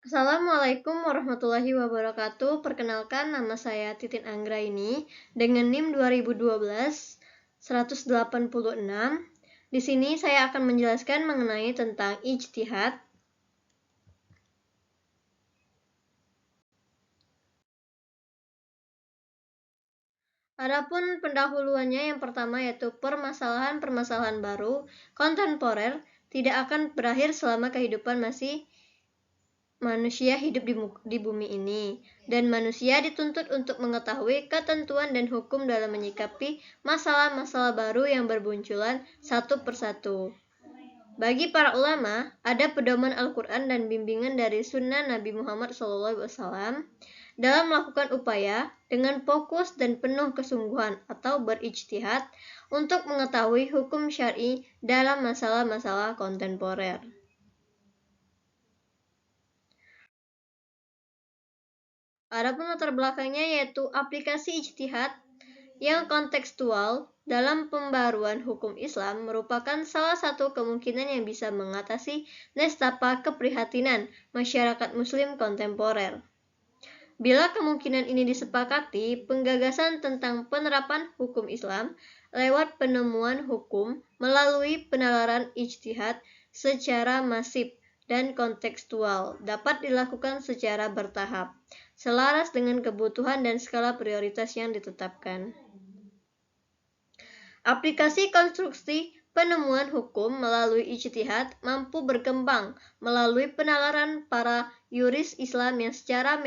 Assalamualaikum warahmatullahi wabarakatuh. Perkenalkan, nama saya Titin Anggraini dengan NIM 2012-186. Di sini saya akan menjelaskan mengenai tentang ijtihad. Adapun pendahuluannya, yang pertama yaitu permasalahan-permasalahan baru kontemporer tidak akan berakhir selama kehidupan manusia hidup di bumi ini, dan manusia dituntut untuk mengetahui ketentuan dan hukum dalam menyikapi masalah-masalah baru yang berbunculan satu persatu. Bagi para ulama, ada pedoman Al-Quran dan bimbingan dari sunnah Nabi Muhammad SAW dalam melakukan upaya dengan fokus dan penuh kesungguhan atau berijtihad untuk mengetahui hukum syar'i dalam masalah-masalah kontemporer. Adapun latar belakangnya yaitu aplikasi ijtihad yang kontekstual dalam pembaruan hukum Islam merupakan salah satu kemungkinan yang bisa mengatasi nestapa keprihatinan masyarakat muslim kontemporer. Bila kemungkinan ini disepakati, penggagasan tentang penerapan hukum Islam lewat penemuan hukum melalui penalaran ijtihad secara masif dan kontekstual dapat dilakukan secara bertahap, selaras dengan kebutuhan dan skala prioritas yang ditetapkan. Aplikasi konstruksi penemuan hukum melalui ijtihad mampu berkembang melalui penalaran para yuris Islam yang secara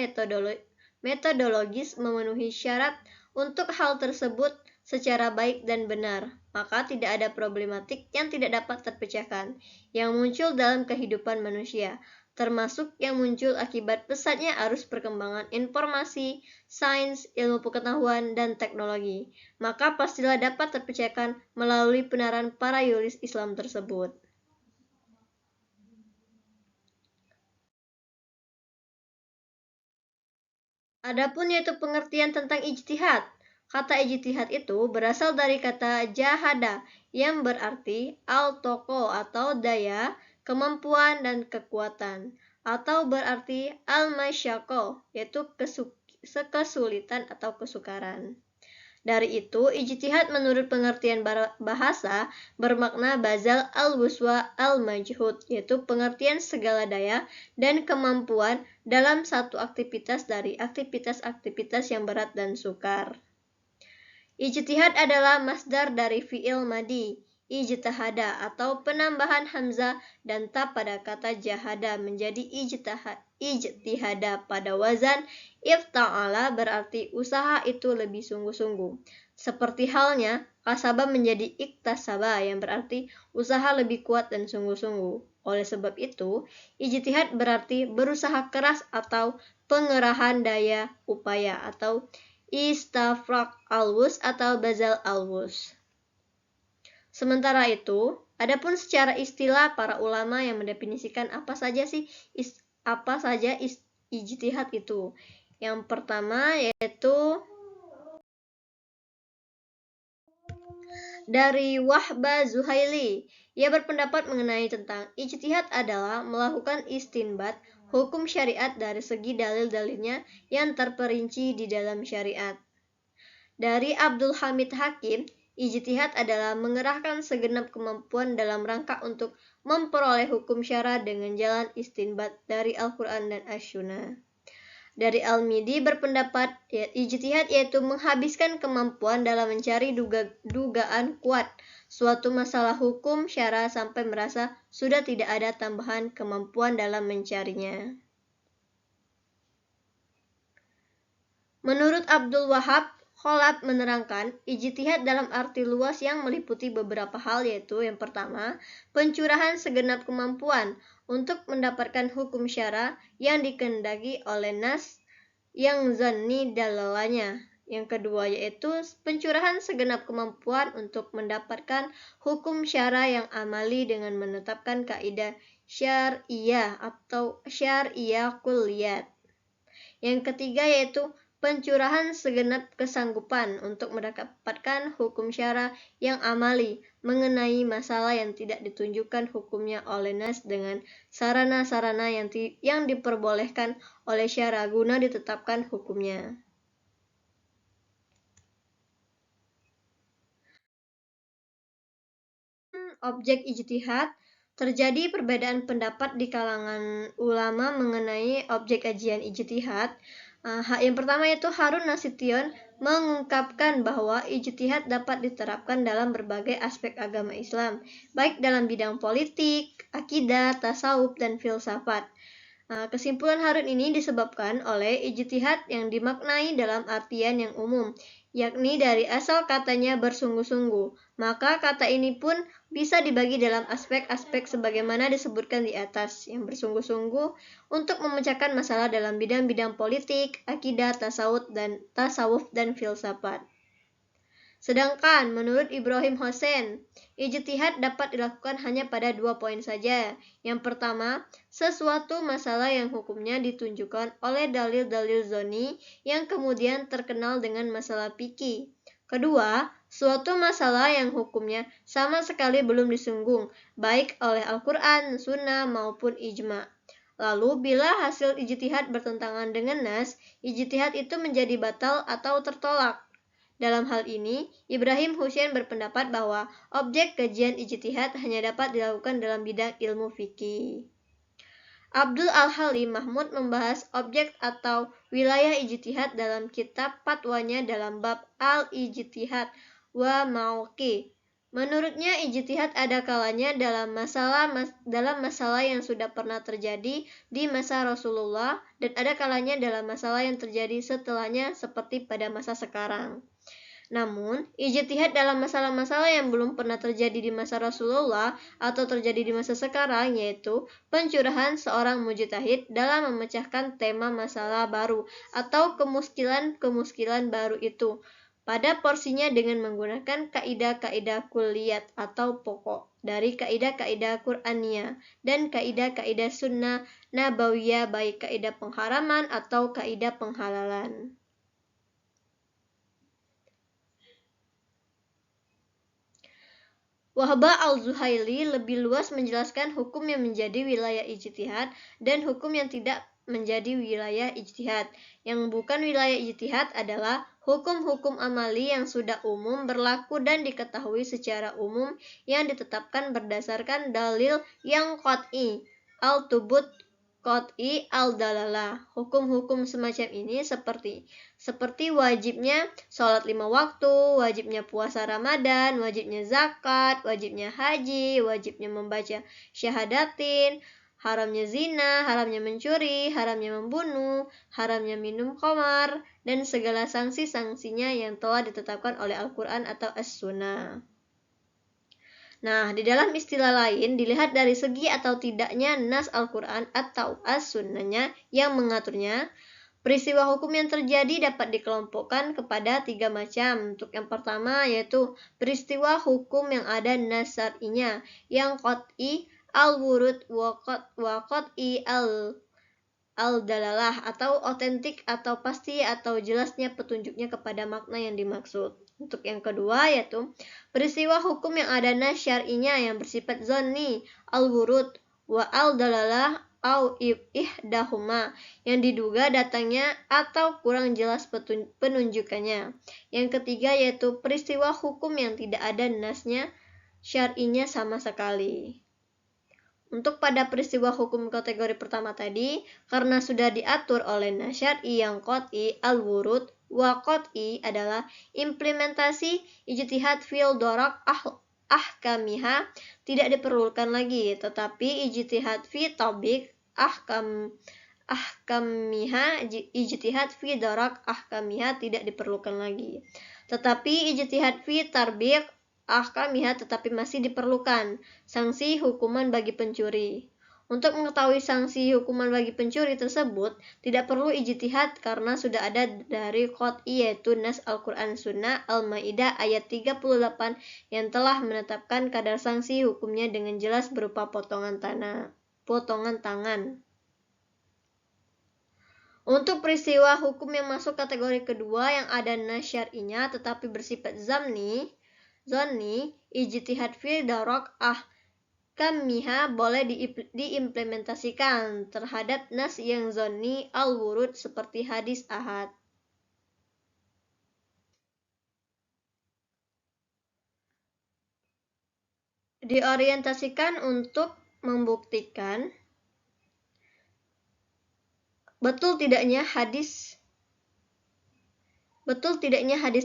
metodologis memenuhi syarat untuk hal tersebut secara baik dan benar, maka tidak ada problematik yang tidak dapat terpecahkan yang muncul dalam kehidupan manusia, termasuk yang muncul akibat pesatnya arus perkembangan informasi, sains, ilmu pengetahuan, dan teknologi, maka pastilah dapat terpecahkan melalui penalaran para yuris Islam tersebut. Adapun yaitu pengertian tentang ijtihad. Kata ijtihad itu berasal dari kata jahada yang berarti al-toko atau daya, kemampuan, dan kekuatan, atau berarti al-masyaqo yaitu kesulitan atau kesukaran. Dari itu, ijtihad menurut pengertian bahasa bermakna bazal al-wuswa al-majhud, yaitu pengertian segala daya dan kemampuan dalam satu aktivitas dari aktivitas-aktivitas yang berat dan sukar. Ijtihad adalah masdar dari fi'il madi, ijtahada, atau penambahan hamzah dan ta pada kata jahada menjadi ijtihada pada wazan ifta'ala berarti usaha itu lebih sungguh-sungguh. Seperti halnya kasaba menjadi iktasaba yang berarti usaha lebih kuat dan sungguh-sungguh. Oleh sebab itu, ijtihad berarti berusaha keras atau pengerahan daya upaya atau istafrak alwus atau bazal alwus. Sementara itu, adapun secara istilah para ulama yang mendefinisikan apa saja ijtihad itu. Yang pertama yaitu dari Wahba Zuhaili. Ia berpendapat mengenai tentang ijtihad adalah melakukan istinbat hukum syariat dari segi dalil-dalilnya yang terperinci di dalam syariat. Dari Abdul Hamid Hakim, ijtihad adalah mengerahkan segenap kemampuan dalam rangka untuk memperoleh hukum syara dengan jalan istinbat dari Al-Quran dan As-Sunnah. Dari Al-Midi berpendapat ijtihad yaitu menghabiskan kemampuan dalam mencari dugaan kuat suatu masalah hukum syara sampai merasa sudah tidak ada tambahan kemampuan dalam mencarinya. Menurut Abdul Wahab, Kholab menerangkan ijtihad dalam arti luas yang meliputi beberapa hal, yaitu yang pertama, pencurahan segenap kemampuan untuk mendapatkan hukum syara yang dikehendaki oleh nas yang zanni dalalanya. Yang kedua yaitu pencurahan segenap kemampuan untuk mendapatkan hukum syara yang amali dengan menetapkan kaidah syar'iyah atau syar'iyah kulliyat. Yang ketiga yaitu pencurahan segenap kesanggupan untuk mendapatkan hukum syara yang amali mengenai masalah yang tidak ditunjukkan hukumnya oleh nas dengan sarana-sarana yang diperbolehkan oleh syara guna ditetapkan hukumnya. Objek ijtihad, terjadi perbedaan pendapat di kalangan ulama mengenai objek kajian ijtihad. Yang pertama yaitu Harun Nasution mengungkapkan bahwa ijtihad dapat diterapkan dalam berbagai aspek agama Islam, baik dalam bidang politik, akidah, tasawuf, dan filsafat. Kesimpulan Harun ini disebabkan oleh ijtihad yang dimaknai dalam artian yang umum, yakni dari asal katanya bersungguh-sungguh. Maka kata ini pun bisa dibagi dalam aspek-aspek sebagaimana disebutkan di atas, yang bersungguh-sungguh untuk memecahkan masalah dalam bidang-bidang politik, akidah, tasawuf dan filsafat. Sedangkan menurut Ibrahim Hossein, ijtihad dapat dilakukan hanya pada 2 poin saja. Yang pertama, sesuatu masalah yang hukumnya ditunjukkan oleh dalil-dalil zonni yang kemudian terkenal dengan masalah fikih. Kedua, suatu masalah yang hukumnya sama sekali belum disinggung, baik oleh Al-Quran, Sunnah, maupun ijma'. Lalu, bila hasil ijtihad bertentangan dengan nas, ijtihad itu menjadi batal atau tertolak. Dalam hal ini, Ibrahim Hussein berpendapat bahwa objek kajian ijtihad hanya dapat dilakukan dalam bidang ilmu fikih. Abdul Al-Halim Mahmud membahas objek atau wilayah ijtihad dalam kitab fatwanya dalam bab Al-Ijtihad wa Mauqi. Menurutnya, ijtihad ada kalanya dalam masalah yang sudah pernah terjadi di masa Rasulullah dan ada kalanya dalam masalah yang terjadi setelahnya seperti pada masa sekarang. Namun, ijtihad dalam masalah-masalah yang belum pernah terjadi di masa Rasulullah atau terjadi di masa sekarang, yaitu pencurahan seorang mujtahid dalam memecahkan tema masalah baru atau kemuskilan baru itu pada porsinya dengan menggunakan kaidah-kaidah kulliyat atau pokok dari kaidah-kaidah Qur'aniyah dan kaidah-kaidah sunnah nabawiyah, baik kaidah pengharaman atau kaidah penghalalan. Wahbah al-Zuhaili lebih luas menjelaskan hukum yang menjadi wilayah ijtihad dan hukum yang tidak menjadi wilayah ijtihad. Yang bukan wilayah ijtihad adalah hukum-hukum amali yang sudah umum berlaku dan diketahui secara umum yang ditetapkan berdasarkan dalil yang qat'i, al-thubut qat'i al-dalalah. Hukum-hukum semacam ini seperti wajibnya sholat 5 waktu, wajibnya puasa Ramadan, wajibnya zakat, wajibnya haji, wajibnya membaca syahadatin, haramnya zina, haramnya mencuri, haramnya membunuh, haramnya minum khamar, dan segala sanksi-sanksinya yang telah ditetapkan oleh Al-Quran atau As-Sunnah. Nah, di dalam istilah lain, dilihat dari segi atau tidaknya nas Al-Quran atau As-Sunnahnya yang mengaturnya. Peristiwa hukum yang terjadi dapat dikelompokkan kepada 3 macam. Untuk yang pertama yaitu peristiwa hukum yang ada nas syar'inya, yang qat'i al-wurud wa qat'i al-dalalah atau otentik atau pasti atau jelasnya petunjuknya kepada makna yang dimaksud. Untuk yang kedua yaitu peristiwa hukum yang ada nas syar'inya yang bersifat zonni, al-wurud wa al-dalalah au ihdahuma, yang diduga datangnya atau kurang jelas penunjukannya. Yang ketiga yaitu peristiwa hukum yang tidak ada nasnya syar'inya sama sekali. Untuk pada peristiwa hukum kategori pertama tadi, karena sudah diatur oleh nas syar'i yang qat'i al-wurud wa qat'i adalah implementasi ijtihad fil darak ahkamiha tidak diperlukan lagi, tetapi ijtihad fi tatbiq ahkamiha ijtihad fi darak ahkamiha tidak diperlukan lagi. Tetapi ijtihad fi tatbiq ahkamiha tetapi masih diperlukan. Sanksi hukuman bagi pencuri. Untuk mengetahui sanksi hukuman bagi pencuri tersebut, tidak perlu ijtihad karena sudah ada dari qat'i yaitu nas Al-Quran Sunnah Al-Maidah ayat 38 yang telah menetapkan kadar sanksi hukumnya dengan jelas berupa potongan tangan. Untuk peristiwa hukum yang masuk kategori kedua yang ada nas syar'inya tetapi bersifat zonni, ijtihad fi darok ahkamiha boleh diimplementasikan terhadap nas yang zonni al-wurud seperti hadis ahad. Diorientasikan untuk membuktikan betul tidaknya hadis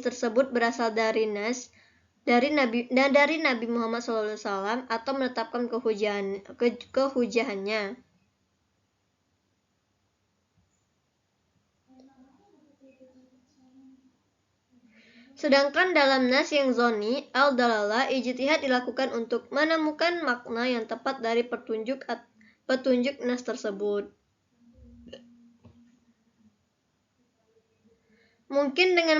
tersebut berasal dari nas dari Nabi Muhammad SAW atau menetapkan kehujahannya. Sedangkan dalam nas yang zonni al-dalalah, ijtihad dilakukan untuk menemukan makna yang tepat dari petunjuk nas tersebut. Mungkin dengan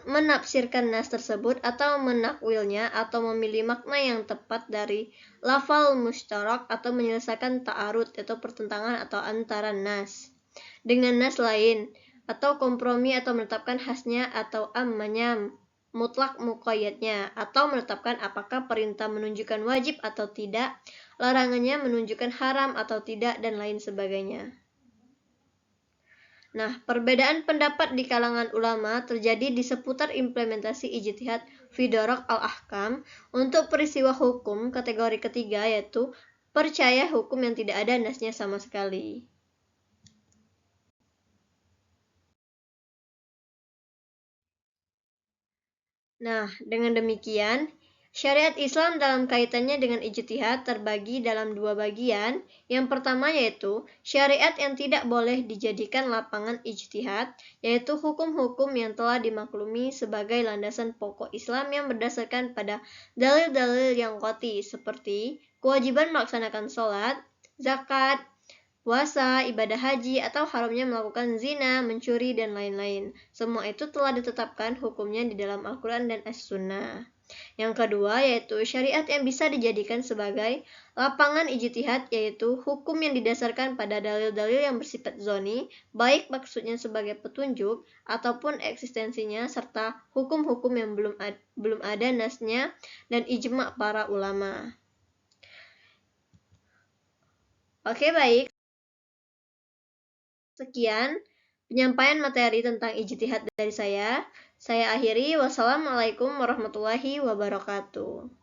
menafsirkan nas tersebut atau menakwilnya atau memilih makna yang tepat dari lafal mustarak atau menyelesaikan ta'arud atau pertentangan atau antara nas dengan nas lain atau kompromi atau menetapkan khasnya atau ammanya mutlak muqayyadnya atau menetapkan apakah perintah menunjukkan wajib atau tidak, larangannya menunjukkan haram atau tidak dan lain sebagainya. Nah, perbedaan pendapat di kalangan ulama terjadi di seputar implementasi ijtihad fi darok al-ahkam untuk peristiwa hukum kategori ketiga, yaitu percaya hukum yang tidak ada nasnya sama sekali. Nah, dengan demikian, syariat Islam dalam kaitannya dengan ijtihad terbagi dalam dua bagian. Yang pertama yaitu syariat yang tidak boleh dijadikan lapangan ijtihad, yaitu hukum-hukum yang telah dimaklumi sebagai landasan pokok Islam yang berdasarkan pada dalil-dalil yang qati seperti kewajiban melaksanakan sholat, zakat, puasa, ibadah haji, atau haramnya melakukan zina, mencuri, dan lain-lain. Semua itu telah ditetapkan hukumnya di dalam Al-Quran dan As-Sunnah. Yang kedua yaitu syariat yang bisa dijadikan sebagai lapangan ijtihad, yaitu hukum yang didasarkan pada dalil-dalil yang bersifat zoni, baik maksudnya sebagai petunjuk ataupun eksistensinya, serta hukum-hukum yang belum ada nasnya dan ijma' para ulama. Oke, baik. Sekian penyampaian materi tentang ijtihad dari saya. Saya akhiri. Wassalamualaikum warahmatullahi wabarakatuh.